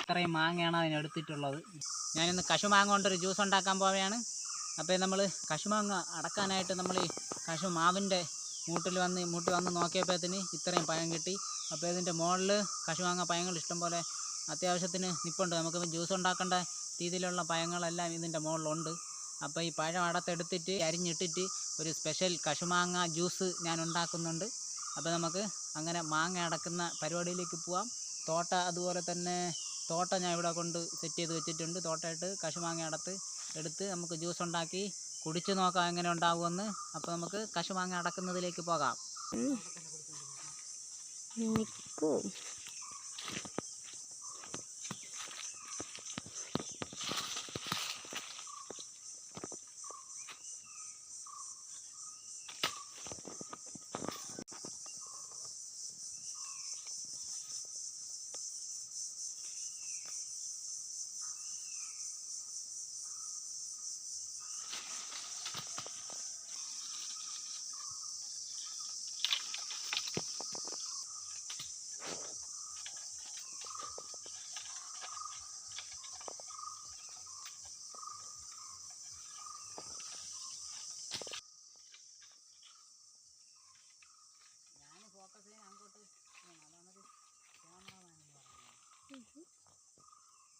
ഇത്രയും മാങ്ങയാണ് അതിനെടുത്തിട്ടുള്ളത്. ഞാനിന്ന് കശുമാങ്ങ കൊണ്ടൊരു ജ്യൂസ് ഉണ്ടാക്കാൻ പോവുകയാണ്. അപ്പോൾ നമ്മൾ കശുമാങ്ങ അടക്കാനായിട്ട് നമ്മൾ ഈ കശുമാവിൻ്റെ മൂട്ടി വന്ന് നോക്കിയപ്പോഴത്തേന് ഇത്രയും പഴം കിട്ടി. അപ്പോൾ ഇതിൻ്റെ മുകളിൽ കശുമാങ്ങ പഴങ്ങൾ ഇഷ്ടംപോലെ അത്യാവശ്യത്തിന് നിൽപ്പുണ്ട്. നമുക്ക് ജ്യൂസ് ഉണ്ടാക്കേണ്ട രീതിയിലുള്ള പഴങ്ങളെല്ലാം ഇതിൻ്റെ മുകളിലുണ്ട്. അപ്പോൾ ഈ പഴം അടത്തെടുത്തിട്ട് അരിഞ്ഞിട്ടിട്ട് ഒരു സ്പെഷ്യൽ കശുമാങ്ങ ജ്യൂസ് ഞാൻ ഉണ്ടാക്കുന്നുണ്ട്. അപ്പോൾ നമുക്ക് അങ്ങനെ മാങ്ങ അടക്കുന്ന പരിപാടിയിലേക്ക് പോവാം. അതുപോലെ തന്നെ തോട്ട ഞാൻ ഇവിടെ കൊണ്ട് സെറ്റ് ചെയ്ത് വെച്ചിട്ടുണ്ട്. തോട്ടയിട്ട് കശുമാങ്ങ എടുത്ത് നമുക്ക് ജ്യൂസ് ഉണ്ടാക്കി കുടിച്ച് നോക്കാം എങ്ങനെ ഉണ്ടാകുമെന്ന്. അപ്പോൾ നമുക്ക് കശുമാങ്ങ അടക്കുന്നതിലേക്ക് പോകാം.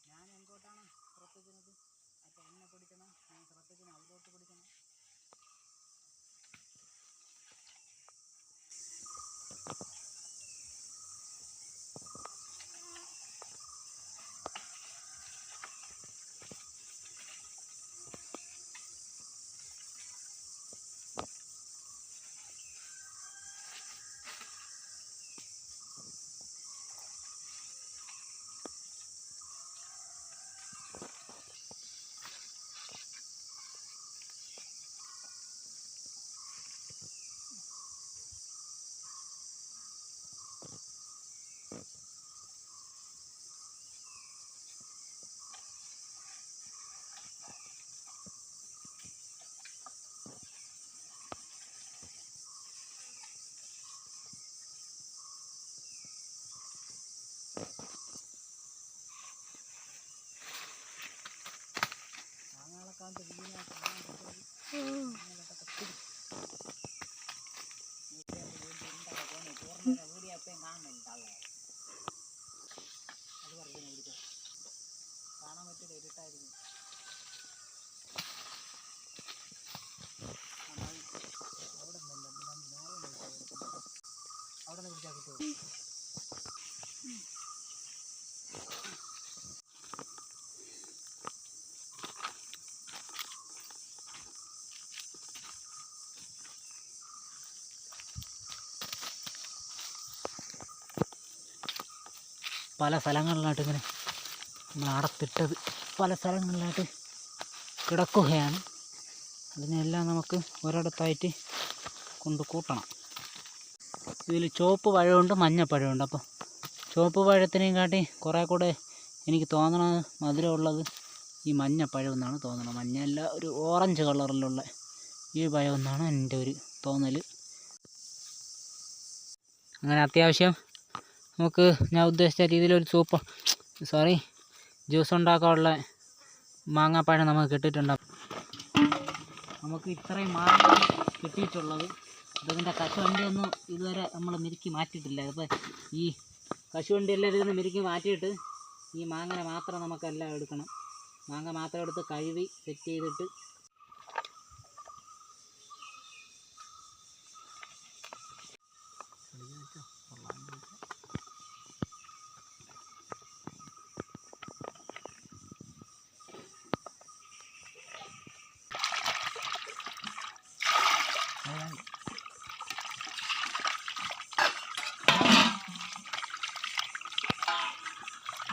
ഞാൻ എങ്ങോട്ടാണ് ശ്രദ്ധിക്കുന്നത്? അപ്പോൾ എന്നെ പിടിക്കണം, ഞാൻ ശ്രദ്ധിക്കണം, അതിലോട്ട് പിടിക്കണം. കാണാൻ പറ്റില്ല, ഇരുട്ടായിരിക്കും. അവിടെ നിന്ന് പിടിച്ചാൽ കിട്ടുമോ? പല സ്ഥലങ്ങളിലായിട്ട് ഇങ്ങനെ നമ്മൾ അടത്തിട്ടത് പല സ്ഥലങ്ങളിലായിട്ട് കിടക്കുകയാണ്. അതിനെല്ലാം നമുക്ക് ഒരിടത്തായിട്ട് കൊണ്ട് കൂട്ടണം. ഇതിൽ ചുവപ്പ് പഴമുണ്ട്, മഞ്ഞപ്പഴമുണ്ട്. അപ്പോൾ ചുവപ്പ് പഴത്തിനെയും കാട്ടി കുറേ കൂടെ എനിക്ക് തോന്നണത് മധുരമുള്ളത് ഈ മഞ്ഞപ്പഴം എന്നാണ് തോന്നണത്. മഞ്ഞല്ല, ഒരു ഓറഞ്ച് കളറിലുള്ള ഈ പഴം എന്നാണ് എൻ്റെ ഒരു തോന്നൽ. അങ്ങനെ അത്യാവശ്യം നമുക്ക് ഞാൻ ഉദ്ദേശിച്ച രീതിയിലൊരു ജ്യൂസ് ഉണ്ടാക്കാനുള്ള മാങ്ങാപ്പഴം നമുക്ക് കിട്ടിയിട്ടുണ്ടാകും. നമുക്ക് ഇത്രയും മാങ്ങ കിട്ടിയിട്ടുള്ളത്. ഇതിൻ്റെ കശുവണ്ടിയൊന്നും ഇതുവരെ നമ്മൾ മെരുക്കി മാറ്റിയിട്ടില്ല. അപ്പോൾ ഈ കശുവണ്ടി എല്ലാം ഇരുന്ന് മെരുക്കി മാറ്റിയിട്ട് ഈ മാങ്ങ മാത്രം നമുക്കെല്ലാം എടുക്കണം. മാങ്ങ മാത്രം എടുത്ത് കഴുകി സെറ്റ് ചെയ്തിട്ട്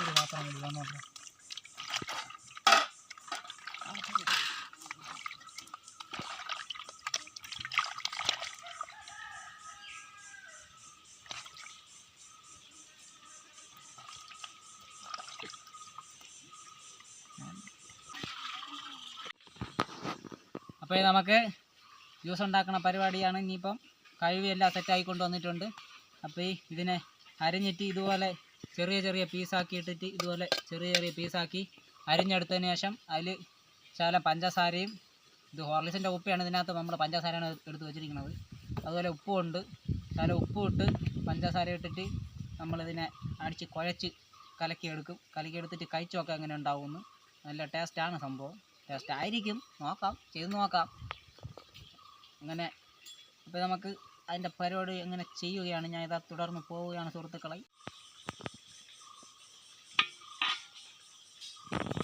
ഒരു പാത്രം എടുക്കാൻ നോക്കാം. അപ്പോൾ നമുക്ക് ജ്യൂസ് ഉണ്ടാക്കുന്ന പരിപാടിയാണ്. ഇനിയിപ്പം കഴുകി എല്ലാം സെറ്റായി കൊണ്ട് വന്നിട്ടുണ്ട്. അപ്പോൾ ഇതിനെ അരിഞ്ഞിട്ട് ഇതുപോലെ ചെറിയ ചെറിയ പീസാക്കി ഇട്ടിട്ട് ഇതുപോലെ ചെറിയ ചെറിയ പീസാക്കി അരിഞ്ഞെടുത്തതിന് ശേഷം അതിൽ ശകലം പഞ്ചസാരയും, ഇത് ഹോർലിക്സിൻ്റെ കുപ്പിയാണ്, ഇതിനകത്ത് നമ്മൾ പഞ്ചസാരയാണ് എടുത്ത് വെച്ചിരിക്കുന്നത്. അതുപോലെ ഉപ്പുമുണ്ട്, ശകലം ഉപ്പും ഇട്ട് പഞ്ചസാര ഇട്ടിട്ട് നമ്മളിതിനെ അടിച്ച് കുഴച്ച് കലക്കിയെടുക്കും. കലക്കിയെടുത്തിട്ട് കഴിച്ച് നോക്കാം എങ്ങനെ ഉണ്ടാവുമെന്ന്. നല്ല ടേസ്റ്റാണ് സംഭവം, ടേസ്റ്റ് ആയിരിക്കും, നോക്കാം, ചെയ്ത് നോക്കാം അങ്ങനെ. അപ്പോൾ നമുക്ക് അതിൻ്റെ പരിപാടി എങ്ങനെ ചെയ്യുകയാണ്, ഞാൻ ഇതാ തുടർന്ന് പോവുകയാണ് സുഹൃത്തുക്കളെ.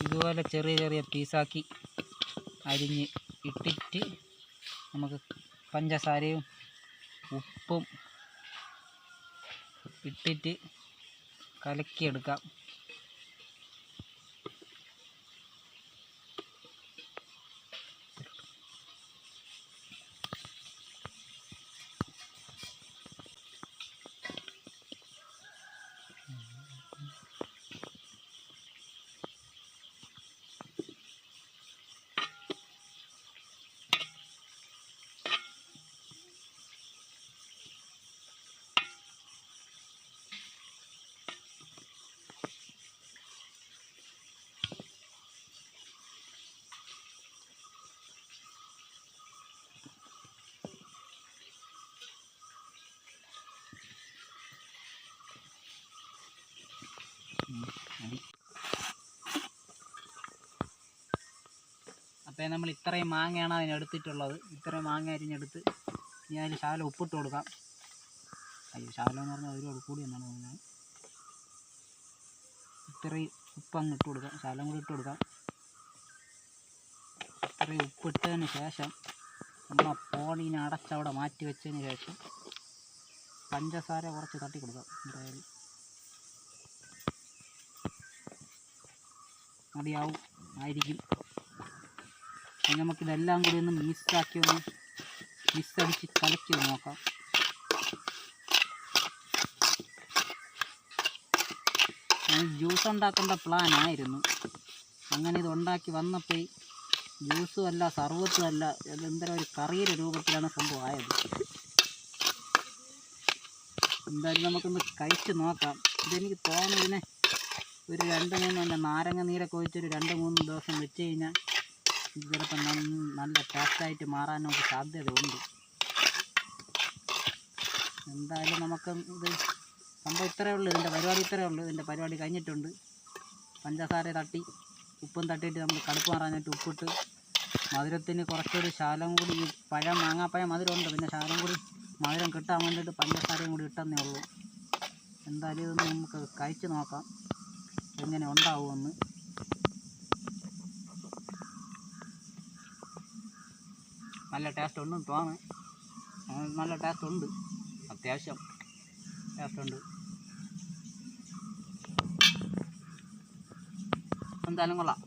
ഇതുപോലെ ചെറിയ ചെറിയ പീസാക്കി അരിഞ്ഞ് ഇട്ടിട്ട് നമുക്ക് പഞ്ചസാരയും ഉപ്പും ഇട്ടിട്ട് കലക്കിയെടുക്കാം. അപ്പോൾ നമ്മൾ ഇത്രയും മാങ്ങയാണ് അതിനെടുത്തിട്ടുള്ളത്. ഇത്രയും മാങ്ങ അരിഞ്ഞെടുത്ത് ഞാൻ അതിൽ ശകലം ഉപ്പിട്ട് കൊടുക്കാം. അയ്യോ, ശകലം എന്ന് പറഞ്ഞാൽ ഒരുപാട് കൂടി എന്നാണ് തോന്നുന്നത്. ഇത്രയും ഉപ്പ് അങ്ങ് ഇട്ട് കൊടുക്കാം, ശകലം കൂടി ഇട്ട് കൊടുക്കാം. ഇത്രയും ഉപ്പിട്ടതിന് ശേഷം നമ്മൾ ആ പോളീനെ അടച്ചവിടെ മാറ്റി വെച്ചതിന് ശേഷം പഞ്ചസാര കുറച്ച് തട്ടി കൊടുക്കാം. എന്തായാലും മതിയാവും ആയിരിക്കും. നമുക്കിതെല്ലാം കൂടി ഒന്ന് മിക്സടിച്ച് കലക്കി നോക്കാം. ഞാൻ ജ്യൂസ് ഉണ്ടാക്കേണ്ട പ്ലാൻ ആയിരുന്നു. അങ്ങനെ ഇത് ഉണ്ടാക്കി വന്നപ്പോൾ ജ്യൂസും അല്ല സർവത്തും അല്ല, എന്തെങ്കിലും ഒരു കറിയുടെ രൂപത്തിലാണ് സംഭവം ആയത്. എന്തായാലും നമുക്കൊന്ന് കഴിച്ച് നോക്കാം. ഇതെനിക്ക് തോന്നുന്നതിനെ ഒരു 2-3 നാരങ്ങ നീരൊക്കെ ഒഴിച്ചൊരു 2-3 ദിവസം വെച്ച് കഴിഞ്ഞാൽ ഇത് ചിലപ്പോൾ നല്ല ടേസ്റ്റായിട്ട് മാറാൻ നമുക്ക് സാധ്യതയുണ്ട്. എന്തായാലും നമുക്ക് ഇത് സംഭവം ഇത്രയേ ഉള്ളൂ, ഇതിൻ്റെ പരിപാടി ഇത്രയേ ഉള്ളൂ. ഇതിൻ്റെ പരിപാടി കഴിഞ്ഞിട്ടുണ്ട്. പഞ്ചസാര തട്ടി ഉപ്പും തട്ടിയിട്ട് നമ്മൾ കടുപ്പ് മാറാനായിട്ട് ഉപ്പിട്ട്, മധുരത്തിന് കുറച്ചൊരു ശകലം കൂടി, ഈ മാങ്ങാപ്പഴം മധുരമുണ്ട്, പിന്നെ ശകലം കൂടി മധുരം കിട്ടാൻ വേണ്ടിയിട്ട് പഞ്ചസാരയും കൂടി ഇട്ടെന്നേ ഉള്ളൂ. എന്തായാലും ഇതൊന്ന് നമുക്ക് കഴിച്ച് നോക്കാം എങ്ങനെ ഉണ്ടാവുമെന്ന്. നല്ല ടേസ്റ്റ് ഉണ്ടെന്ന് തോന്നുന്നു. നല്ല ടേസ്റ്റ് ഉണ്ട്, അത്യാവശ്യം ടേസ്റ്റ് ഉണ്ട്. എന്തായാലും കൊള്ളാം.